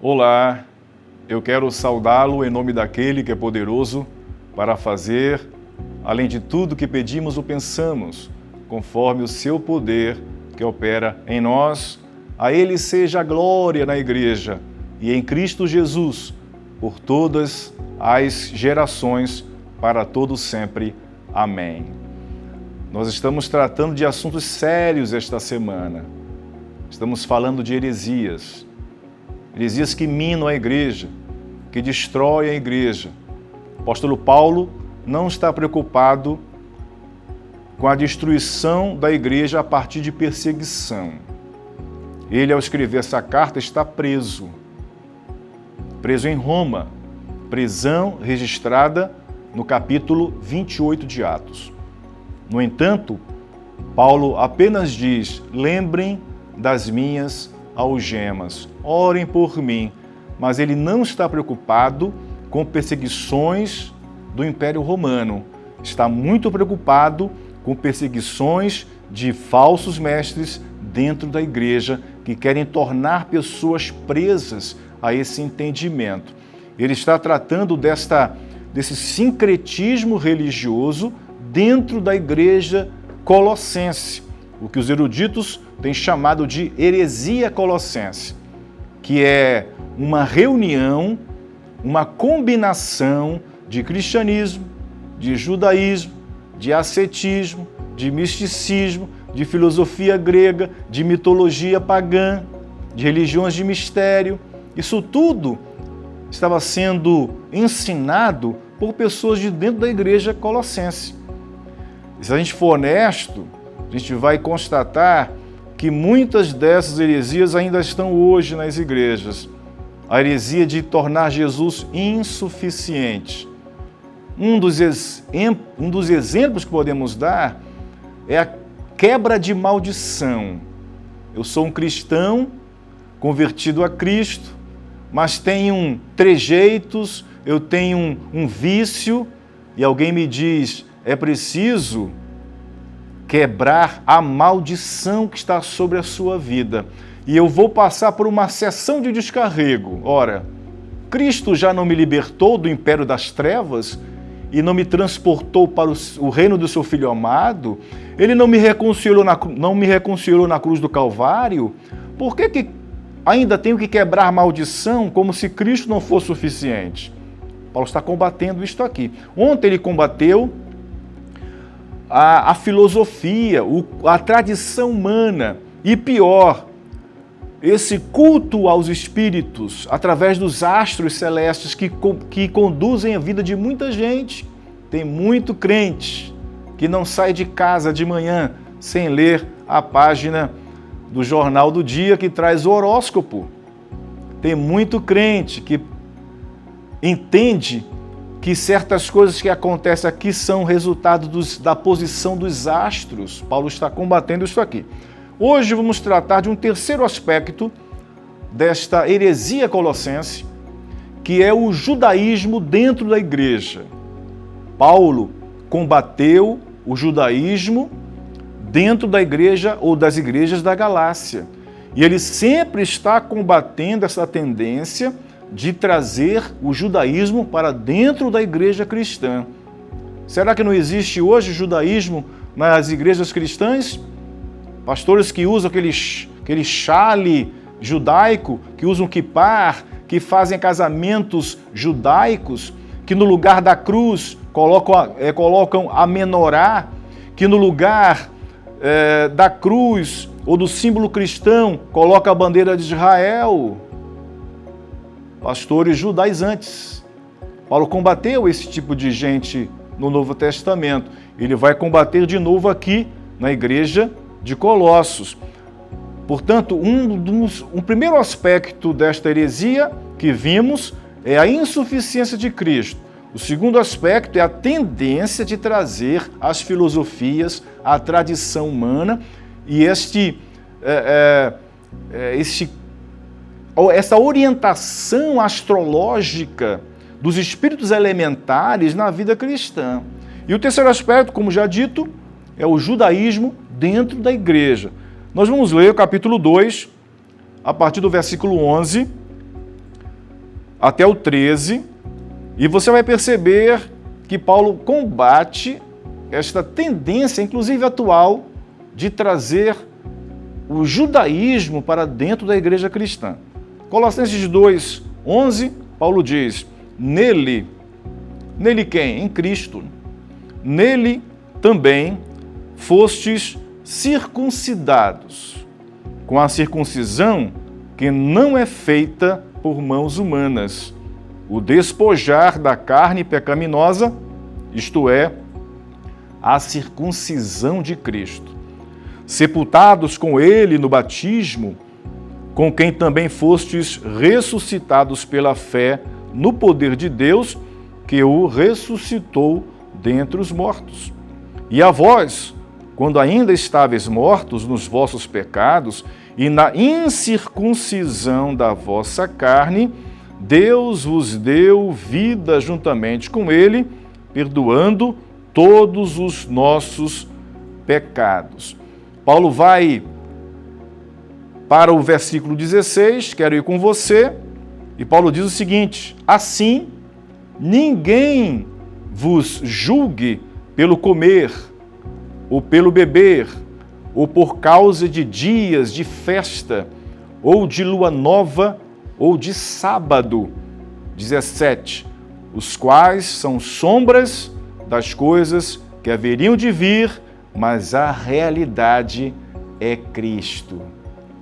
Olá, eu quero saudá-lo em nome daquele que é poderoso para fazer, além de tudo que pedimos ou pensamos, conforme o seu poder que opera em nós. A ele seja a glória na Igreja e em Cristo Jesus, por todas as gerações, para todo sempre. Amém. Nós estamos tratando de assuntos sérios esta semana. Estamos falando de heresias. Heresias que minam a igreja, que destroem a igreja. O apóstolo Paulo não está preocupado com a destruição da igreja a partir de perseguição. Ele, ao escrever essa carta, está preso em Roma, prisão registrada no capítulo 28 de Atos. No entanto, Paulo apenas diz: lembrem das minhas algemas, orem por mim. Mas ele não está preocupado com perseguições do Império Romano. Está muito preocupado com perseguições de falsos mestres dentro da igreja que querem tornar pessoas presas a esse entendimento. Ele está tratando desse sincretismo religioso dentro da igreja colossense, o que os eruditos têm chamado de heresia colossense, que é uma reunião, uma combinação de cristianismo, de judaísmo, de ascetismo, de misticismo, de filosofia grega, de mitologia pagã, de religiões de mistério. Isso tudo estava sendo ensinado por pessoas de dentro da igreja colossense. E se a gente for honesto, a gente vai constatar que muitas dessas heresias ainda estão hoje nas igrejas. A heresia de tornar Jesus insuficiente. Um dos exemplos que podemos dar é a quebra de maldição. Eu sou um cristão convertido a Cristo, mas tenho trejeitos, eu tenho um vício, e alguém me diz: é preciso quebrar a maldição que está sobre a sua vida. E eu vou passar por uma sessão de descarrego. Ora, Cristo já não me libertou do império das trevas e não me transportou para o reino do seu Filho amado? Ele não me reconciliou na cruz do Calvário? Por que ainda tenho que quebrar maldição como se Cristo não fosse suficiente? Paulo está combatendo isto aqui. Ontem ele combateu a filosofia, a tradição humana e, pior, esse culto aos espíritos através dos astros celestes que conduzem a vida de muita gente. Tem muito crente que não sai de casa de manhã sem ler a página do Jornal do Dia que traz o horóscopo. Tem muito crente que entende que certas coisas que acontecem aqui são resultado da posição dos astros. Paulo está combatendo isso aqui. Hoje vamos tratar de um terceiro aspecto desta heresia colossense, que é o judaísmo dentro da igreja. Paulo combateu o judaísmo dentro da igreja ou das igrejas da Galácia. E ele sempre está combatendo essa tendência de trazer o judaísmo para dentro da igreja cristã. Será que não existe hoje judaísmo nas igrejas cristãs? Pastores que usam aquele chale judaico, que usam kippah, que fazem casamentos judaicos, que no lugar da cruz colocam a menorá, que no lugar da cruz ou do símbolo cristão coloca a bandeira de Israel. Pastores judaizantes. Paulo combateu esse tipo de gente no Novo Testamento. Ele vai combater de novo aqui na igreja de Colossos. Portanto, um primeiro aspecto desta heresia que vimos é a insuficiência de Cristo. O segundo aspecto é a tendência de trazer as filosofias, a tradição humana e essa orientação astrológica dos espíritos elementares na vida cristã. E o terceiro aspecto, como já dito, é o judaísmo dentro da igreja. Nós vamos ler o capítulo 2, a partir do versículo 11, até o 13, e você vai perceber que Paulo combate esta tendência, inclusive atual, de trazer o judaísmo para dentro da igreja cristã. Colossenses 2, 11, Paulo diz, nele quem? Em Cristo. Nele também fostes circuncidados, com a circuncisão que não é feita por mãos humanas, o despojar da carne pecaminosa, isto é, a circuncisão de Cristo. Sepultados com ele no batismo, com quem também fostes ressuscitados pela fé no poder de Deus, que o ressuscitou dentre os mortos. E a vós, quando ainda estáveis mortos nos vossos pecados e na incircuncisão da vossa carne, Deus vos deu vida juntamente com ele, perdoando todos os nossos pecados. Paulo vai para o versículo 16, quero ir com você, e Paulo diz o seguinte, assim, ninguém vos julgue pelo comer, ou pelo beber, ou por causa de dias de festa, ou de lua nova, ou de sábado. 17. Os quais são sombras das coisas que haveriam de vir, mas a realidade é Cristo,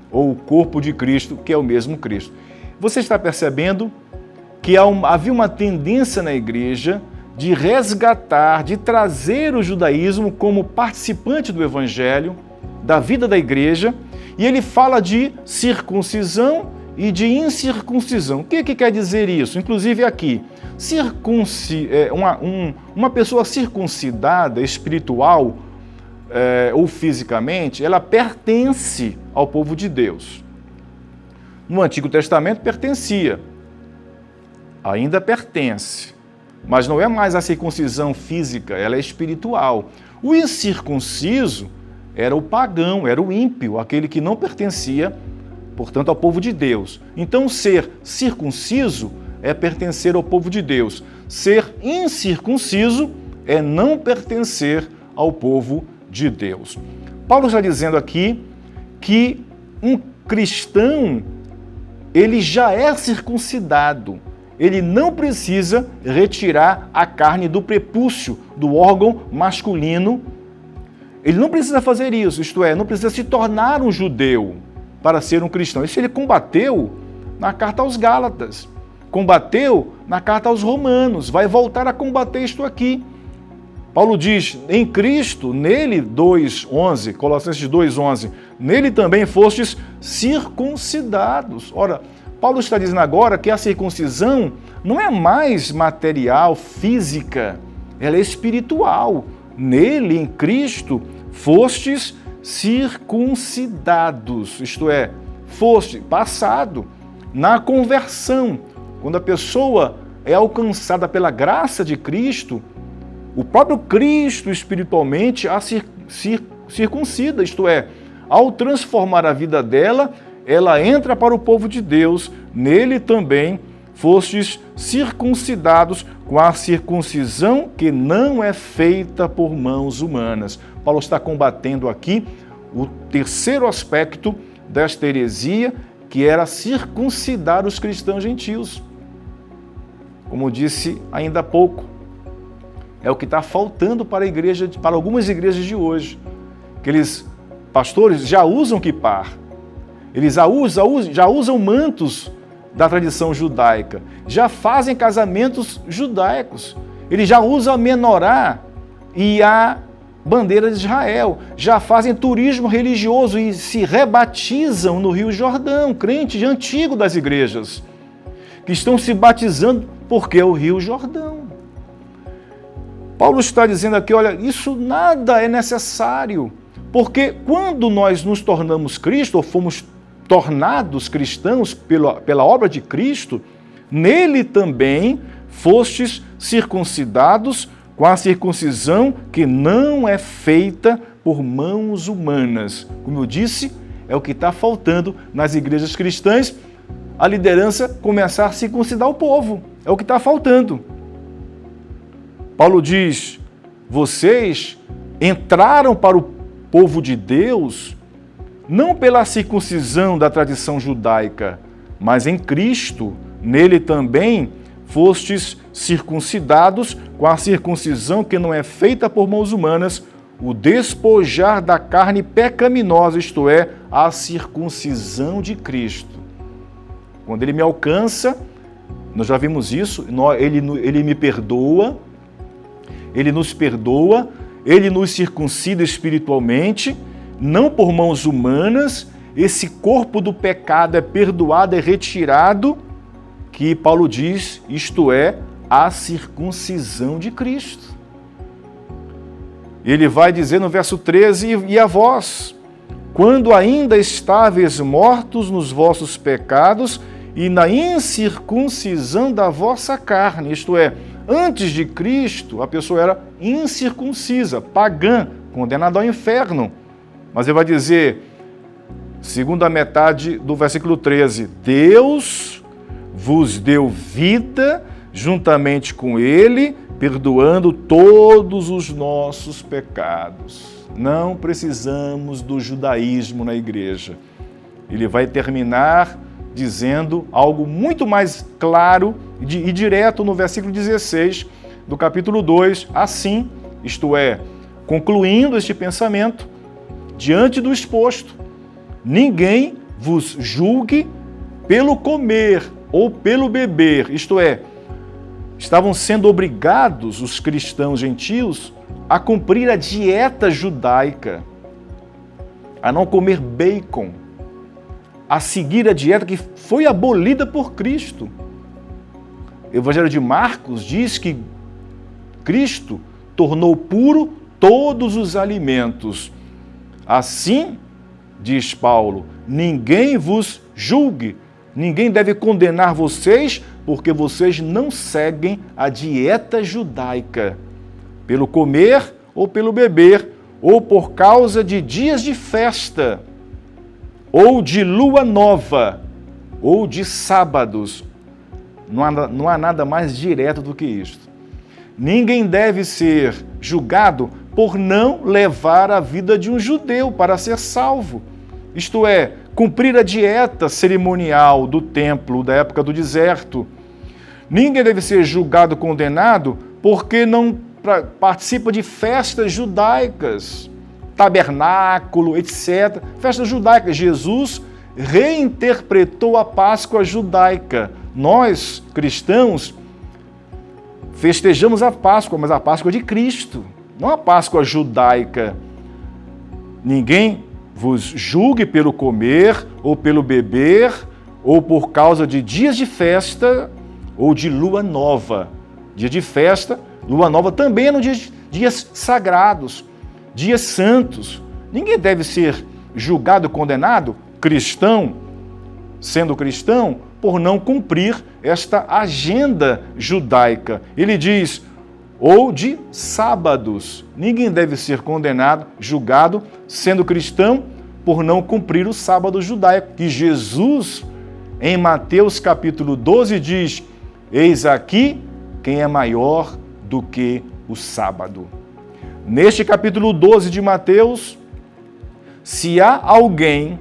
ou o corpo de Cristo, que é o mesmo Cristo. Você está percebendo que havia uma tendência na igreja de resgatar, de trazer o judaísmo como participante do evangelho, da vida da igreja, e ele fala de circuncisão e de incircuncisão. O que quer dizer isso? Inclusive aqui, uma pessoa circuncidada, espiritual ou fisicamente, ela pertence ao povo de Deus. No Antigo Testamento pertencia, ainda pertence, mas não é mais a circuncisão física, ela é espiritual. O incircunciso era o pagão, era o ímpio, aquele que não pertencia, portanto, ao povo de Deus. Então, ser circunciso é pertencer ao povo de Deus. Ser incircunciso é não pertencer ao povo de Deus. Paulo está dizendo aqui que um cristão, ele já é circuncidado. Ele não precisa retirar a carne do prepúcio, do órgão masculino. Ele não precisa fazer isso, isto é, não precisa se tornar um judeu para ser um cristão. Isso ele combateu na carta aos Gálatas, combateu na carta aos Romanos, vai voltar a combater isto aqui. Paulo diz, em Cristo, nele, 2:11, Colossenses 2:11, nele também fostes circuncidados. Ora, Paulo está dizendo agora que a circuncisão não é mais material, física, ela é espiritual. Nele, em Cristo, fostes circuncidados, isto é, foste passado na conversão. Quando a pessoa é alcançada pela graça de Cristo, o próprio Cristo espiritualmente a circuncida, isto é, ao transformar a vida dela, ela entra para o povo de Deus, nele também fostes circuncidados com a circuncisão que não é feita por mãos humanas. Paulo está combatendo aqui o terceiro aspecto desta heresia, que era circuncidar os cristãos gentios. Como eu disse ainda há pouco, é o que está faltando para algumas igrejas de hoje. Aqueles pastores já usam quipar, eles já usam mantos da tradição judaica, já fazem casamentos judaicos, eles já usam a menorá e a bandeira de Israel, já fazem turismo religioso e se rebatizam no Rio Jordão, crentes antigos das igrejas, que estão se batizando porque é o Rio Jordão. Paulo está dizendo aqui, olha, isso nada é necessário, porque quando nós nos tornamos Cristo, ou fomos tornados cristãos pela obra de Cristo, nele também fostes circuncidados com a circuncisão que não é feita por mãos humanas. Como eu disse, é o que está faltando nas igrejas cristãs. a liderança começar a circuncidar o povo. É o que está faltando. Paulo diz, vocês entraram para o povo de Deus não pela circuncisão da tradição judaica, mas em Cristo. Nele também fostes circuncidados com a circuncisão que não é feita por mãos humanas, o despojar da carne pecaminosa, isto é, a circuncisão de Cristo. Quando ele me alcança, nós já vimos isso, ele me perdoa, ele nos perdoa, ele nos circuncida espiritualmente, não por mãos humanas, esse corpo do pecado é perdoado, é retirado, que Paulo diz, isto é, a circuncisão de Cristo. Ele vai dizer no verso 13, e a vós, quando ainda estáveis mortos nos vossos pecados e na incircuncisão da vossa carne, isto é, antes de Cristo, a pessoa era incircuncisa, pagã, condenada ao inferno. Mas ele vai dizer, segunda metade do versículo 13, Deus vos deu vida juntamente com Ele, perdoando todos os nossos pecados. Não precisamos do judaísmo na igreja. Ele vai terminar dizendo algo muito mais claro e direto no versículo 16 do capítulo 2, assim, isto é, concluindo este pensamento, diante do exposto, ninguém vos julgue pelo comer ou pelo beber, isto é, estavam sendo obrigados os cristãos gentios a cumprir a dieta judaica, a não comer bacon, a seguir a dieta que foi abolida por Cristo. O Evangelho de Marcos diz que Cristo tornou puro todos os alimentos. Assim, diz Paulo, ninguém vos julgue, ninguém deve condenar vocês, porque vocês não seguem a dieta judaica, pelo comer ou pelo beber, ou por causa de dias de festa, ou de lua nova, ou de sábados. Não há nada mais direto do que isto. Ninguém deve ser julgado por não levar a vida de um judeu para ser salvo. Isto é, cumprir a dieta cerimonial do templo da época do deserto. Ninguém deve ser julgado, condenado, porque não participa de festas judaicas, tabernáculo, etc. Festas judaicas. Jesus reinterpretou a Páscoa judaica. Nós, cristãos, festejamos a Páscoa, mas a Páscoa de Cristo, não a Páscoa judaica. Ninguém vos julgue pelo comer ou pelo beber, ou por causa de dias de festa ou de lua nova. Dia de festa, lua nova também é no dias sagrados, dias santos. Ninguém deve ser julgado, condenado, cristão, sendo cristão, por não cumprir esta agenda judaica. Ele diz, ou de sábados. Ninguém deve ser condenado, julgado, sendo cristão, por não cumprir o sábado judaico, que Jesus, em Mateus capítulo 12, diz, eis aqui quem é maior do que o sábado. Neste capítulo 12 de Mateus, se há alguém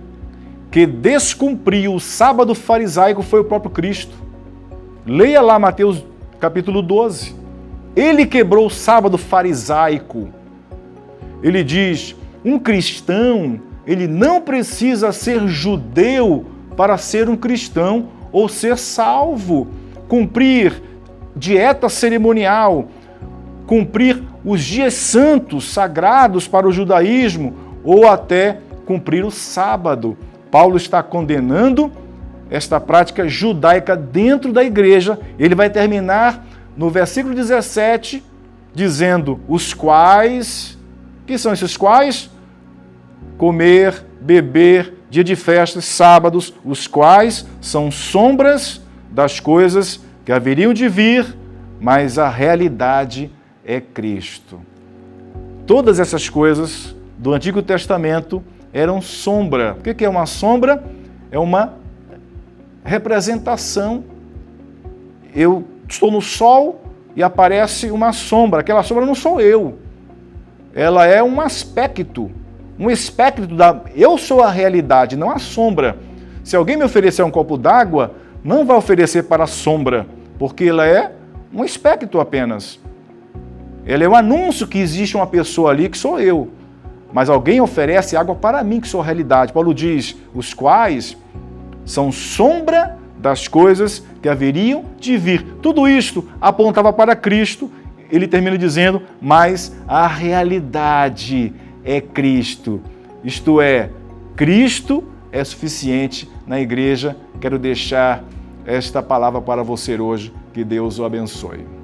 que descumpriu o sábado farisaico, foi o próprio Cristo. Leia lá Mateus capítulo 12. Ele quebrou o sábado farisaico. Ele diz, um cristão, ele não precisa ser judeu para ser um cristão ou ser salvo. Cumprir dieta cerimonial, cumprir os dias santos, sagrados para o judaísmo, ou até cumprir o sábado. Paulo está condenando esta prática judaica dentro da igreja. Ele vai terminar no versículo 17, dizendo, os quais, que são esses quais? Comer, beber, dia de festas, sábados, os quais são sombras das coisas que haveriam de vir, mas a realidade é Cristo. Todas essas coisas do Antigo Testamento eram sombra. O que é uma sombra? É uma representação. Eu estou no sol e aparece uma sombra. Aquela sombra não sou eu. Ela é um aspecto. Um espectro da... Eu sou a realidade, não a sombra. Se alguém me oferecer um copo d'água, não vai oferecer para a sombra, porque ela é um espectro apenas. Ela é um anúncio que existe uma pessoa ali que sou eu. Mas alguém oferece água para mim, que sou a realidade. Paulo diz, os quais são sombra das coisas que haveriam de vir. Tudo isto apontava para Cristo. Ele termina dizendo, mas a realidade é Cristo. Isto é, Cristo é suficiente na igreja. Quero deixar esta palavra para você hoje. Que Deus o abençoe.